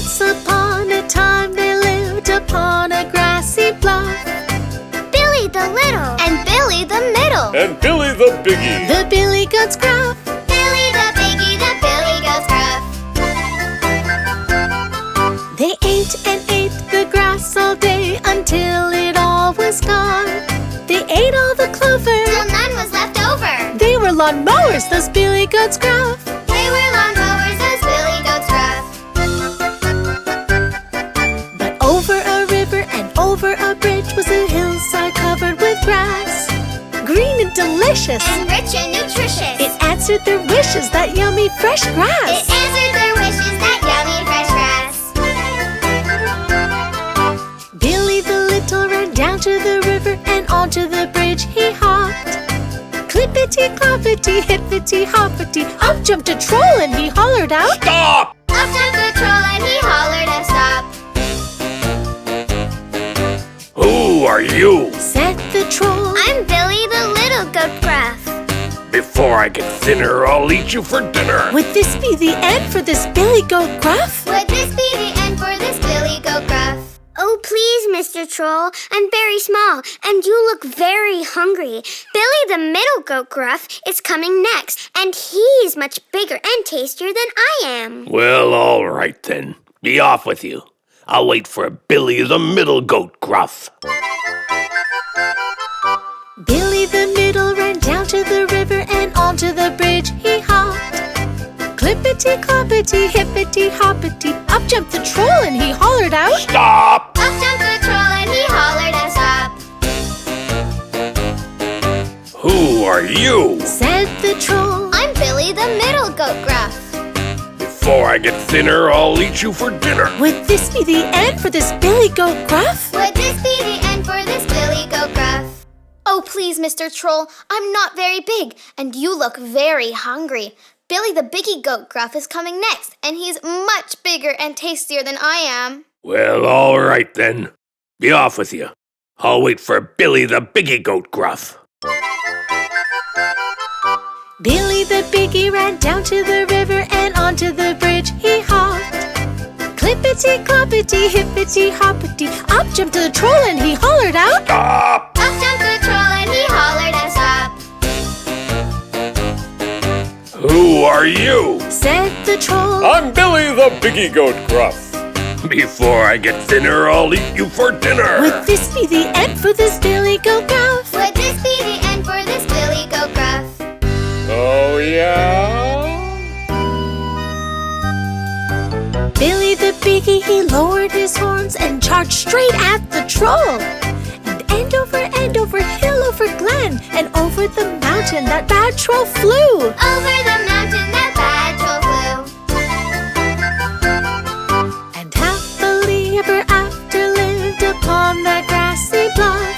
Once upon a time there lived upon a grassy bluff Billy the Little and Billy the Middle and Billy the Biggie. The billy goats Gruff. Billy the Biggie, the Billy goats Gruff. They ate and ate the grass all day until it all was gone. They ate all the clover Till none was left over. They were lawn mowers, those billy goats Gruff. They were lawn mowers, those Billy goats Gruff. But over a river and over a bridge was a hillside covered with grass, green and delicious, And rich and nutritious. It answered their wishes, that yummy fresh It grass. answered their wishes, that yummy fresh grass. Billy the Little ran down to the river and onto the bridge he hopped. Clippity cloppity hippity hoppity, up jumped a troll and he hollered out, Stop! Up jumped the troll and he hollered and stopped. Who are you? said the troll. I'm Billy the Little goat Gruff. Before I get thinner, I'll eat you for dinner. Would this be the end for this billy goat Gruff? Would this be the end for this Billy goat Gruff? Oh, please, Mr. Troll. I'm very small, and you look very hungry. Billy the Middle goat Gruff is coming next, and he's much bigger and tastier than I am. Well, all right then. Be off with you. I'll wait for Billy the Middle goat Gruff. Billy the Middle ran down to the river and onto the bridge he hopped. Clippity cloppity hippity hoppity, up jumped the troll and he hollered out, Stop! Up jumped the troll and he hollered and stopped. Who are you? said the troll. I'm Billy the Middle goat Gruff. Before I get thinner, I'll eat you for dinner. Would this be the end for this billy goat Gruff? Would this be the end for this Billy goat Gruff? Oh, please, Mr. Troll, I'm not very big, and you look very hungry. Billy the Biggie goat Gruff is coming next, and he's much bigger and tastier than I am. Well, all right then. Be off with you. I'll wait for Billy the Biggie goat Gruff. Billy the Biggie ran down to the river and onto the bridge he hopped. Clippity cloppity hippity hoppity, up jumped the troll and he hollered out, Stop! Up jumped the troll and he hollered and stopped. Who are you? said the troll. I'm Billy the Biggie goat Gruff. Before I get thinner, I'll eat you for dinner. Would this be the end for this billy goat Gruff? Would this be the end for this Billy goat Gruff? Oh, yeah? Billy the Biggie, he lowered his horns and charged straight at the troll. And end over hill, over glen, and over the mountain that bad troll flew. Over the mountain that bad troll flew. And happily ever after lived upon that grassy bluff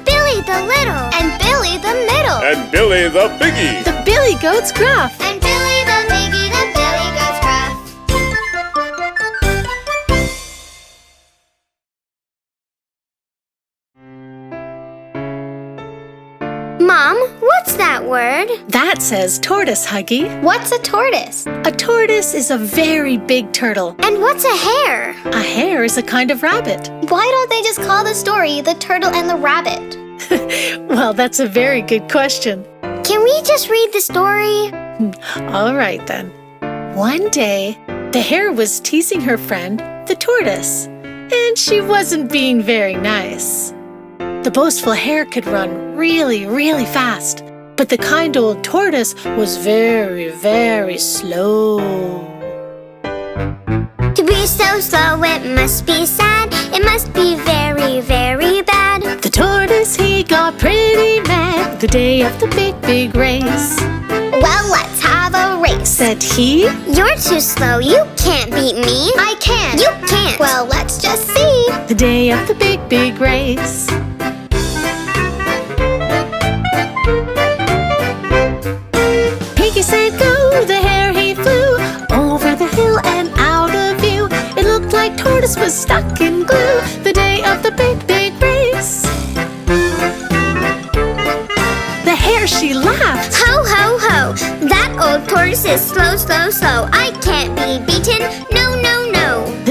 Billy the Little and Billy the Middle And Billy the Biggie. the billy goats Gruff. and Billy the Biggie, the Billy goats Gruff. Mom, what's that word? That says tortoise, Huggy. What's a tortoise? A tortoise is a very big turtle. And what's a hare? A hare is a kind of rabbit. Why don't they just call the story The Turtle and the Rabbit? Well, that's a very good question. Can we just read the story? All right, then. One day, the hare was teasing her friend, the tortoise, and she wasn't being very nice. The boastful hare could run really, really fast, but the kind old tortoise was very, very slow. To be so slow, it must be sad. It must be very, very bad. The tortoise, he got pretty mad the day of the big, big race. Well, let's have a race. Said he, You're too slow, you can't beat me. I can. You can't. Well, let's just see. the day of the big, big race. Piggy said go, the hare he flew over the hill and out of view. It looked like tortoise was stuck in glue the day of the big, big race. The hare, she laughed. Ho, ho, ho. That old tortoise is slow, slow, slow. I can't be beaten. No, no, no.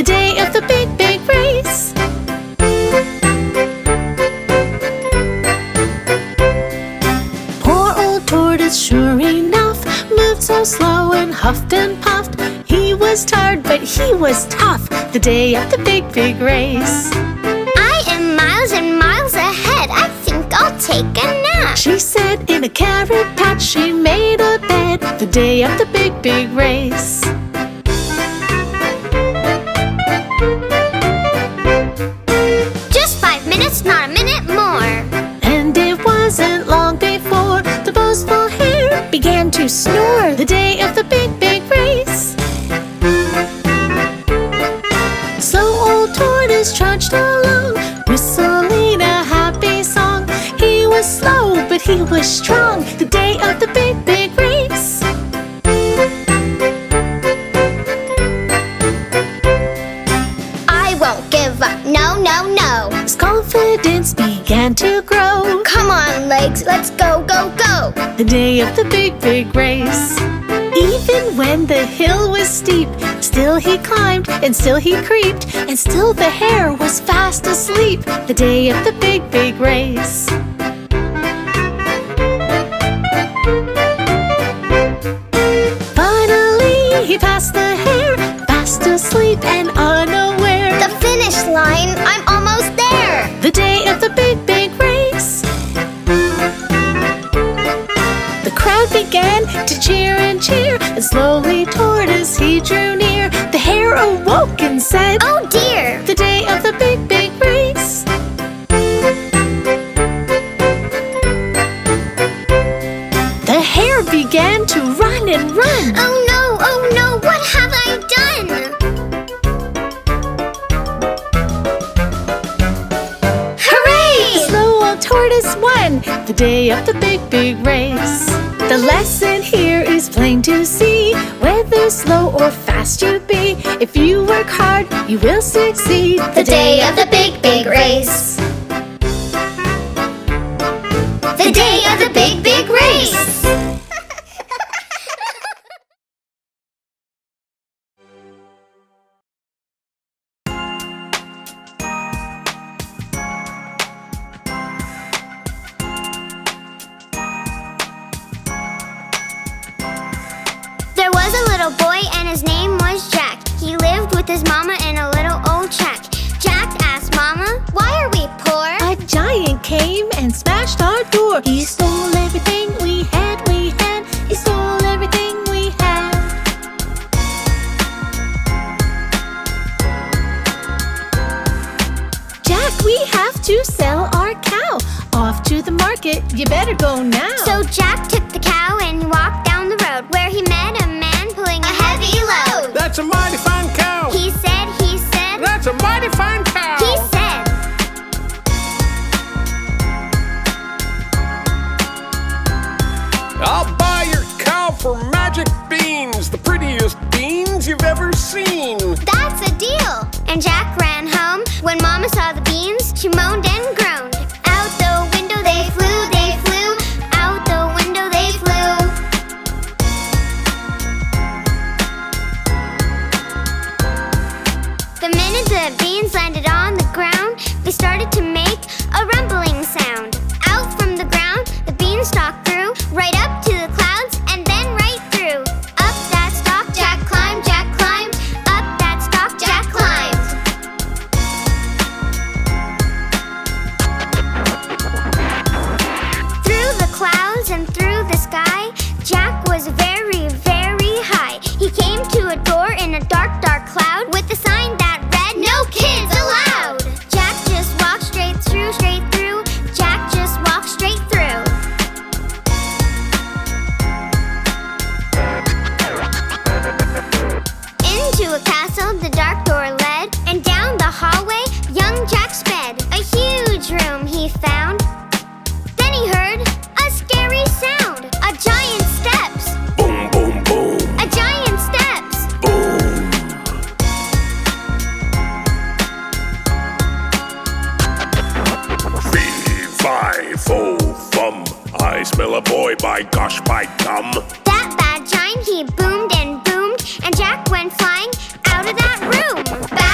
so slow and huffed and puffed. He was tired, but he was tough. The day of the big, big race. I am miles and miles ahead. I think I'll take a nap, she said. In a carrot patch she made a bed. The day of the big, big race. Just 5 minutes, not a minute more. And it wasn't long before the boastful hare began to snore. The day of the big, big race. Slow old tortoise trudged along, whistling a happy song. He was slow, but he was strong. The day of the big, big race. I won't give up, no, no, no. His confidence began to grow. Come on, legs, let's go, go, go. The day of the big, big race. Even when the hill was steep, still he climbed and still he creeped, and still the hare was fast asleep. The day of the big, big race. Finally he passed the hare, fast asleep and unaware. The finish line, I'm almost there. The day of the big, big race. The crowd began to cheer and cheer, and slowly toward us he drew near. The hare awoke and said, Oh dear! The day of the big, big race. The hare began to run and run. Oh no, what have I done? Hooray! The slow old tortoise won. The day of the big, big race. The lesson here is plain to see. Whether slow or fast you be, if you work hard, you will succeed. The day of the big, big race. The day of the big, big race. There was a little boy and his name was Jack. He lived with his mama in a little old shack. Jack asked Mama, why are we poor? A giant came and smashed our door. He stole everything we had, we had. He stole everything we had. Jack, we have to sell our cow. Off to the market, you better go now. So Jack took the cow and walked down the road, where he met a man pulling a heavy load. That's a mighty fine cow. He said, That's a mighty fine cow. he said. I'll buy your cow for magic beans, the prettiest beans you've ever seen. That's a deal. And Jack ran home. When Mama saw the beans, she moaned and groaned. Out the window they flew, they flew. Out the window they flew. The minute the beans landed on the ground, they started to make a rumbling sound. Out from the ground, the beanstalk grew, right up to the clouds and then right through. Up that stalk Jack climbed, Jack climbed. Up that stalk Jack climbed. Through the clouds and through the sky, Jack was very, very high. He came to a door in a dark, dark cloud with a sign that read, No kids allowed. Jack just walked straight through, straight through. Jack just walked straight through. Into a castle the dark door led, and down the hallway young Jack sped. A huge room he found. Then he heard a scary sound. A giant steps. Boom, boom, boom. A giant steps. Boom. 3, 5, 4, fum. I smell a boy, by gosh, by gum. That bad giant, he boomed and boomed, and Jack went flying out of that room. Back